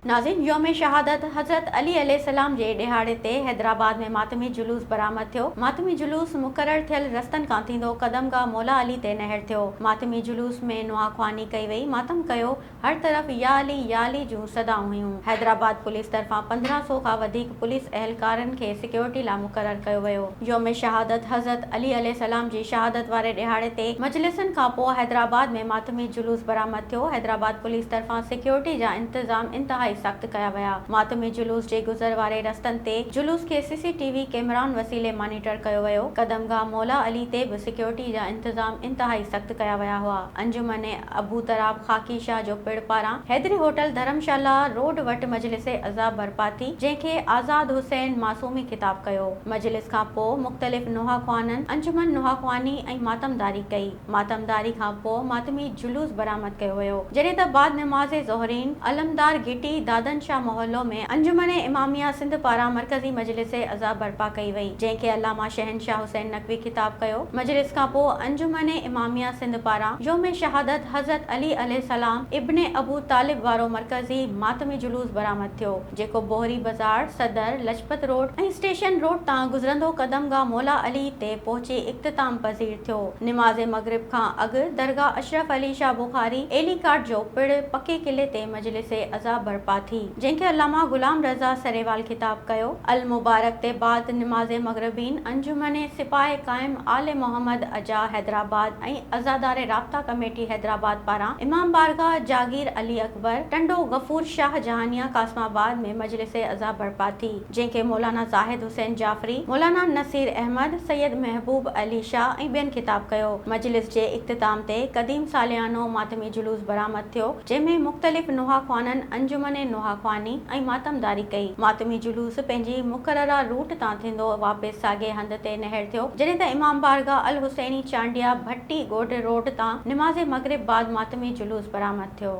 नाज़रीन, योम शहादत हज़रत अली अलैहिस्सलाम जे ॾिहाड़े ते हैदराबाद में मातमी जुलूस बरामद थियो। मातमी जुलूस मुक़रर थियल रस्तनि खां थींदो कदमगाह मौला अली ते नहर थियो। मातमी जुलूस में नुआख्वानी कई वई, मातम कयो, हर तरफ़ या अली जूं सदाऊं हुयूं। हैदराबाद पुलिस तरफ़ां 1500 खां वधीक पुलिस अहलकारनि खे सिक्योरिटी लाइ मुक़रर कयो वियो। योम शहादत हज़रत अली अलैहिस्सलाम जी शहादत वारे ॾिहाड़े ते मजलिसनि खां पोइ हैदराबाद में मातमी जुलूस बरामद थियो। हैदराबाद पुलिस तरफ़ां सिक्योरिटी जा इंतज़ाम इंतहाई सख्त कया विया। मातमी जुलूस जे गुज़र वारे रस्तनि ते जुलूस खे CCTV कैमराउनि वसीले मॉनिटर कयो वियो। कदमगाह मौला अली ते बि सिक्योरिटी जा इंतज़ाम इंतहाई सख्त कया विया हुआ। अंजुमन अबू तराब खाकी शाह जो पिण पारां हैदरी होटल धर्मशाला रोड वटि मजलिस अज़ा बर्पा थी, जंहिंखे आज़ाद हुसैन मासूमी ख़िताब कयो। मजलिस खां पोइ मुख़्तलिफ़ नुहाख़्वाननि अंजुमन नुहाख़्वानी ऐं मातमदारी कई। मातमदारी खां पोइ मातमी जुलूस बरामद कयो वियो, जॾहिं त बाद नमाज़ ज़ोहरीन अलमदार घिटी दादन शाह मोहल्लो में अंजुमन इमामिया सिंध पारां मरकज़ी मजलिस अज़ा बर्पा कई वई, जंहिंखे अल्लामा शहनशाह हुसैन नक़वी ख़िताब कयो। मजलिस खां पोइ अंजुमन इमामिया सिंध पारां योम शहादत हज़रत अली अलैहिस्सलाम इब्ने अबू तालिब वारो मरकज़ी मातमी जुलूस बरामद थियो, जेको बोहरी बाज़ार, सदर, लजपत रोड ऐं स्टेशन रोड तां गुज़रंदो कदमगाह मौला अली ते पहुची इख्तिताम पज़ीर थियो। निमाज़ मग़रिब खां अॻु दरगाह अशरफ अली शाह बुखारी एलिकाट जो पिण पके किले ते मजलिस अज़ा बर्पा थी, जंहिंखे अल्लामा गुलाम रज़ा सरेवाल ख़िताब कयो। अल मुबारक ते बाद निमाज़ मग़रिबीन अंजुमन सिपाह क़ाइम आले मोहम्मद अजा हैदराबाद ऐं अज़ादार राब्ता कमेटी हैदराबाद पारां इमाम बारगाह जागीर अली अकबर टंडो गफ़ूर शाह जहानिया कासमाबाद में मजलिस अज़ा बर्पा थी, जंहिंखे मौलाना ज़ाहिद हुसैन जाफ़री, मौलाना नसीर अहमद, सैयद महबूब अली शाह ऐं ॿियनि ख़िताब कयो। मजलिस जे इख्तिताम ते क़दीम सालियानो मातमी जुलूस बरामद थियो, जंहिंमें मुख़्तलिफ़ नुहाख़्वाननि अंजुमन नुहाख़्वानी ऐं मातमदारी कई। मातमी जुलूस पंहिंजी मुक़ररा रूट तां थींदो वापसि साॻे हंध ते नहर थियो, जॾहिं त इमाम बारगाह अल हुसैनी चांडिया भट्टी ॻोठ रोड तां निमाज़ मग़रिब बाद मातमी जुलूस बरामद थियो।